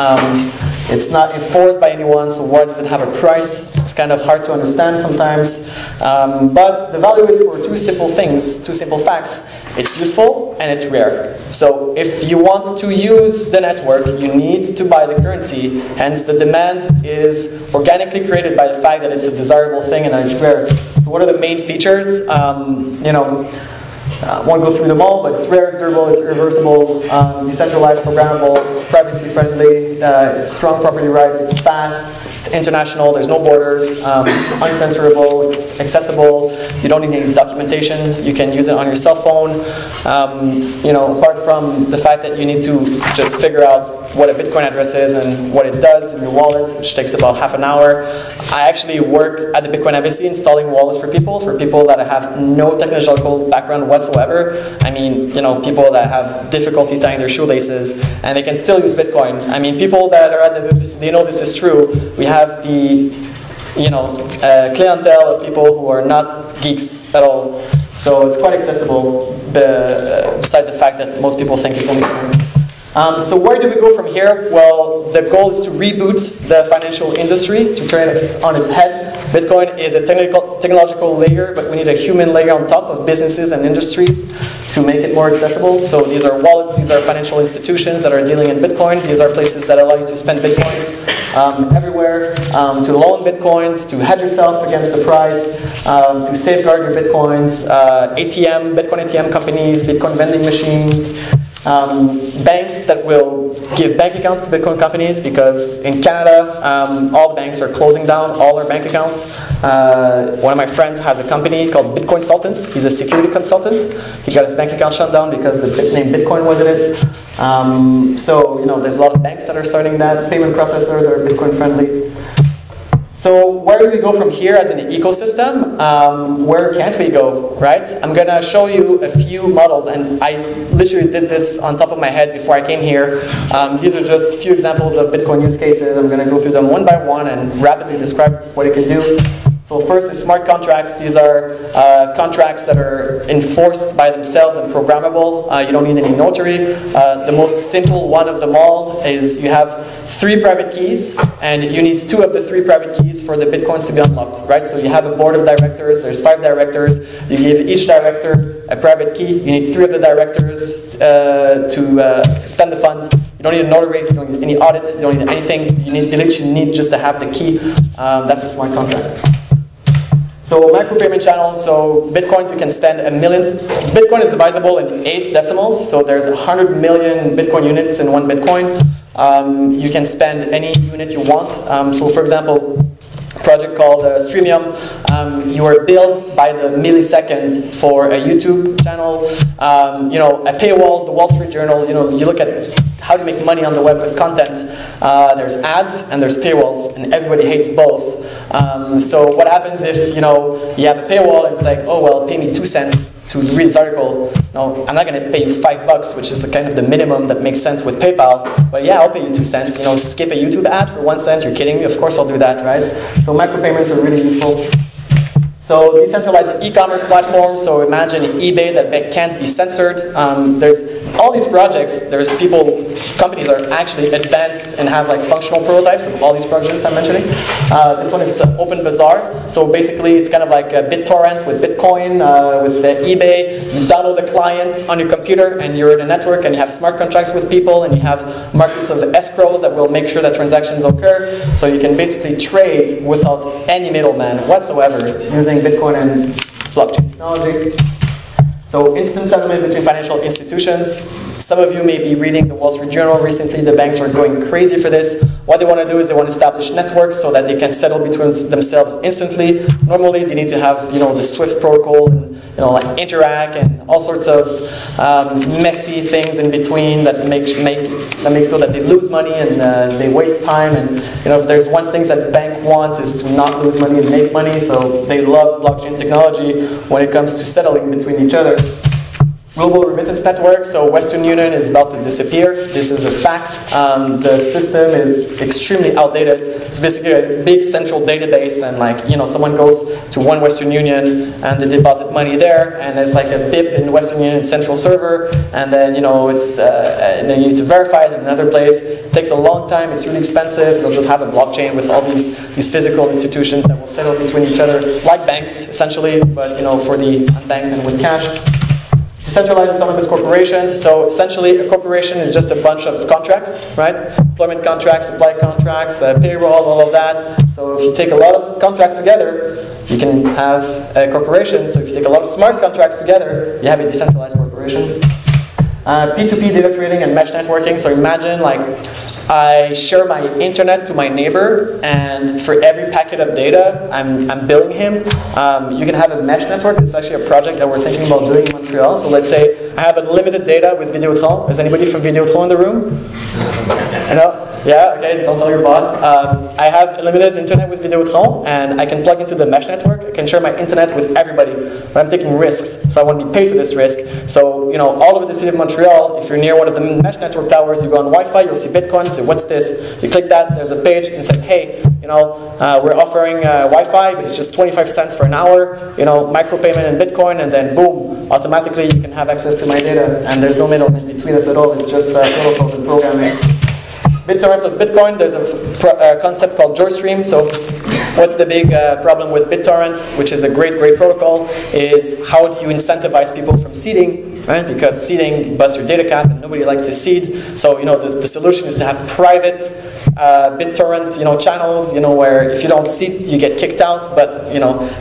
[SPEAKER 3] It's not enforced by anyone, so why does it have a price? It's kind of hard to understand sometimes. But the value is for 2 simple things, 2 simple facts. It's useful and it's rare. So if you want to use the network, you need to buy the currency. Hence, the demand is organically created by the fact that it's a desirable thing and that it's rare. So what are the main features? I won't go through them all, but it's rare, it's durable, it's irreversible, decentralized, programmable, it's privacy friendly, it's strong property rights, it's fast, it's international, there's no borders, it's uncensorable, it's accessible, you don't need any documentation, you can use it on your cell phone. Apart from the fact that you need to just figure out what a Bitcoin address is and what it does in your wallet, which takes about half an hour. I actually work at the Bitcoin Embassy installing wallets for people that have no technological background whatsoever. I mean, people that have difficulty tying their shoelaces, and they can still use Bitcoin. I mean, people that are at the Embassy, they know this is true. We have the, clientele of people who are not geeks at all. So it's quite accessible, beside the fact that most people think it's only Bitcoin. So where do we go from here? Well, the goal is to reboot the financial industry, to turn it on its head. Bitcoin is a technological layer, but we need a human layer on top of businesses and industries to make it more accessible. So these are wallets, these are financial institutions that are dealing in Bitcoin. These are places that allow you to spend Bitcoins everywhere, to loan Bitcoins, to hedge yourself against the price, to safeguard your Bitcoins, Bitcoin ATM companies, Bitcoin vending machines, banks that will give bank accounts to Bitcoin companies, because in Canada, all the banks are closing down all their bank accounts. One of my friends has a company called Bitcoin Consultants. He's a security consultant. He got his bank account shut down because the name Bitcoin was in it. There's a lot of banks that are starting that. Payment processors that are Bitcoin friendly. So where do we go from here as an ecosystem? Where can't we go, right? I'm going to show you a few models, and I literally did this on top of my head before I came here. These are just a few examples of Bitcoin use cases. I'm going to go through them one by one and rapidly describe what it can do. So first is smart contracts. These are contracts that are enforced by themselves and programmable. You don't need any notary. The most simple one of them all is you have 3 private keys, and you need 2 of the 3 private keys for the Bitcoins to be unlocked, right? So you have a board of directors, there's 5 directors, you give each director a private key, you need 3 of the directors to spend the funds. You don't need a notary, you don't need any audit, you don't need anything, you literally need just to have the key. That's a smart contract. So micropayment channels, so Bitcoins you can spend 1 million. Bitcoin is divisible in 8 decimals, so there's 100 million Bitcoin units in 1 Bitcoin. You can spend any unit you want. So for example, a project called Streamium, you are billed by the millisecond for a YouTube channel. A paywall, the Wall Street Journal, you look at how to make money on the web with content. There's ads and there's paywalls, and everybody hates both. So what happens if you have a paywall and it's like, oh well, pay me 2 cents to read this article? No, I'm not going to pay you $5, which is the kind of the minimum that makes sense with PayPal. But yeah, I'll pay you 2 cents. Skip a YouTube ad for 1 cent. You're kidding me? Of course I'll do that, right? So micropayments are really useful. So decentralized e-commerce platforms. So imagine eBay that can't be censored. There's all these projects. There's companies are actually advanced and have like functional prototypes of all these projects I'm mentioning. This one is Open Bazaar. So basically, it's kind of like a BitTorrent with Bitcoin, with eBay. You download a client on your computer, and you're in a network, and you have smart contracts with people, and you have markets of escrows that will make sure that transactions occur. So you can basically trade without any middleman whatsoever using Bitcoin and blockchain technology. So instant settlement between financial institutions. Some of you may be reading the Wall Street Journal recently. The banks are going crazy for this. What they want to do is they want to establish networks so that they can settle between themselves instantly. Normally, they need to have the SWIFT protocol, and like Interac, and all sorts of messy things in between that make so that they lose money and they waste time. And if there's one thing that banks want is to not lose money and make money, so they love blockchain technology when it comes to settling between each other. Global remittance network, so Western Union is about to disappear. This is a fact. The system is extremely outdated. It's basically a big central database, and someone goes to one Western Union and they deposit money there, and it's like a BIP in Western Union central server, and then it's and then you need to verify it in another place. It takes a long time. It's really expensive. They'll just have a blockchain with all these physical institutions that will settle between each other, like banks essentially, but for the unbanked and with cash. Decentralized autonomous corporations. So essentially, a corporation is just a bunch of contracts, right? Employment contracts, supply contracts, payroll, all of that. So if you take a lot of contracts together, you can have a corporation. So if you take a lot of smart contracts together, you have a decentralized corporation. P2P data trading and mesh networking. So imagine I share my internet to my neighbor, and for every packet of data, I'm billing him. You can have a mesh network. It's actually a project that we're thinking about doing in Montreal. So let's say I have unlimited data with Videotron. Is anybody from Videotron in the room? No? Yeah, okay, don't tell your boss. I have unlimited internet with Videotron, and I can plug into the mesh network. I can share my internet with everybody, but I'm taking risks, so I want to be paid for this risk. So, all over the city of Montreal, if you're near one of the mesh network towers, you go on Wi-Fi, you'll see Bitcoin, say, what's this? You click that, there's a page, and it says, hey, we're offering Wi-Fi, but it's just 25 cents for an hour, micropayment in Bitcoin, and then boom, automatically you can have access to my data, and there's no middleman between us at all. It's just protocols and programming. BitTorrent plus Bitcoin, there's a concept called JoyStream. So what's the big problem with BitTorrent, which is a great protocol, is how do you incentivize people from seeding, right? Because seeding busts your data cap and nobody likes to seed. So the solution is to have private BitTorrent channels, where if you don't seed, you get kicked out, but you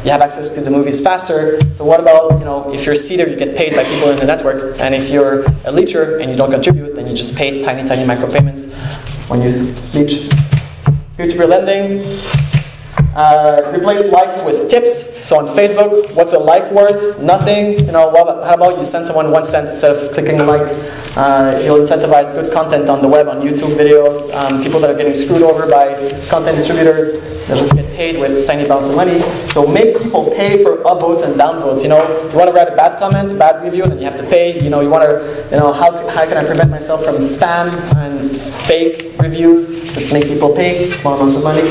[SPEAKER 3] have access to the movies faster. So what about if you're a seeder, you get paid by people in the network, and if you're a leecher and you don't contribute, then you just pay tiny micropayments when you leech. Peer-to-peer lending. Replace likes with tips. So on Facebook, what's a like worth? Nothing. How about you send someone 1 cent instead of clicking a like? You'll incentivize good content on the web, on YouTube videos. People that are getting screwed over by content distributors, they'll just get paid with tiny amounts of money. So make people pay for upvotes and downvotes. You want to write a bad comment, a bad review, then you have to pay. You want to, how can I prevent myself from spam and fake reviews? Just make people pay small amounts of money.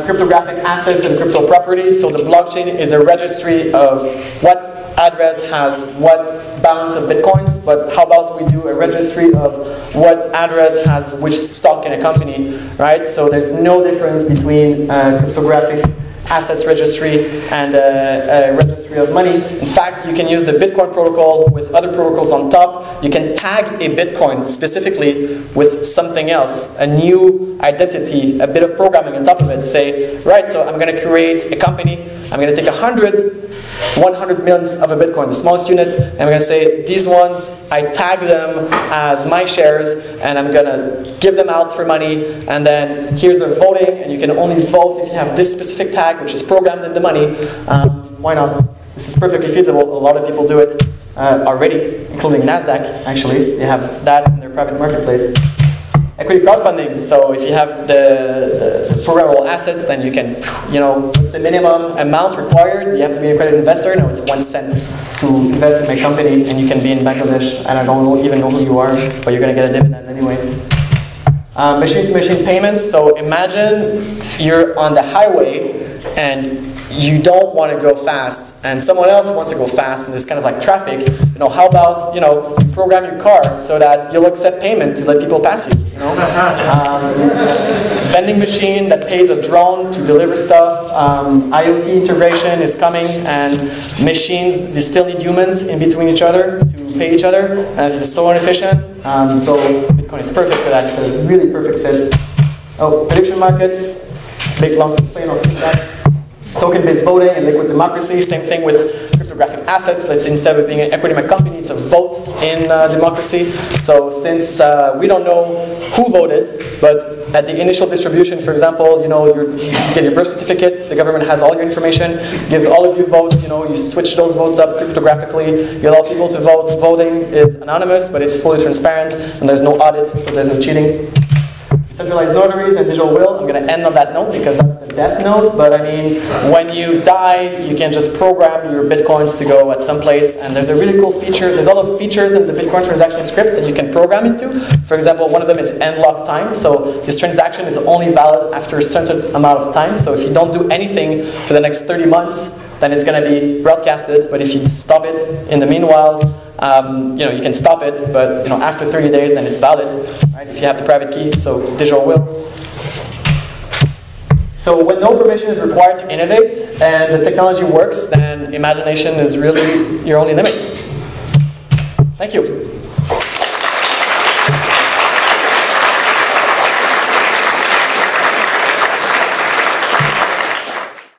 [SPEAKER 3] Cryptographic assets and crypto properties. So the blockchain is a registry of what address has what balance of bitcoins, but how about we do a registry of what address has which stock in a company, right? So there's no difference between cryptographic assets registry and a registry of money. In fact, you can use the Bitcoin protocol with other protocols on top. You can tag a Bitcoin specifically with something else, a new identity, a bit of programming on top of it. Say, right, so I'm going to create a company. I'm going to take 100 millionth of a Bitcoin, the smallest unit, and I'm going to say, these ones, I tag them as my shares, and I'm going to give them out for money, and then here's their voting, and you can only vote if you have this specific tag, which is programmed in the money. Why not? This is perfectly feasible. A lot of people do it already, including NASDAQ, actually. They have that in their private marketplace. Equity crowdfunding. So if you have the programmable assets, then you can, what's the minimum amount required? Do you have to be an accredited investor? No, it's 1 cent to invest in my company, and you can be in Bangladesh, and I don't even know who you are, but you're going to get a dividend anyway. Machine-to-machine payments. So imagine you're on the highway, and you don't want to go fast, and someone else wants to go fast, and there's kind of like traffic. How about you program your car so that you'll accept payment to let people pass you. Vending machine that pays a drone to deliver stuff. IoT integration is coming, and machines, they still need humans in between each other to pay each other, and this is so inefficient. So Bitcoin is perfect for that. It's a really perfect fit. Oh, prediction markets. It's a big, long to explain. I'll skip that. Token-based voting and liquid democracy. Same thing with cryptographic cryptographic assets. Let's say instead of being an equity in my company, it's a vote in democracy. So since we don't know who voted, but at the initial distribution, for example, you get your birth certificate, the government has all your information, gives all of you votes, you switch those votes up cryptographically, you allow people to vote. Voting is anonymous, but it's fully transparent, and there's no audit, so there's no cheating. Decentralized notaries and digital will. I'm going to end on that note because that's the death note. But I mean, when you die, you can just program your bitcoins to go at some place. And there's a really cool feature. There's a lot of features in the Bitcoin transaction script that you can program into. For example, one of them is end lock time. So this transaction is only valid after a certain amount of time. So if you don't do anything for the next 30 months, then it's going to be broadcasted. But if you stop it in the meanwhile, you can stop it, but after 30 days, then it's valid, right? If you have the private key, so digital will. So when no permission is required to innovate and the technology works, then imagination is really your only limit. Thank you.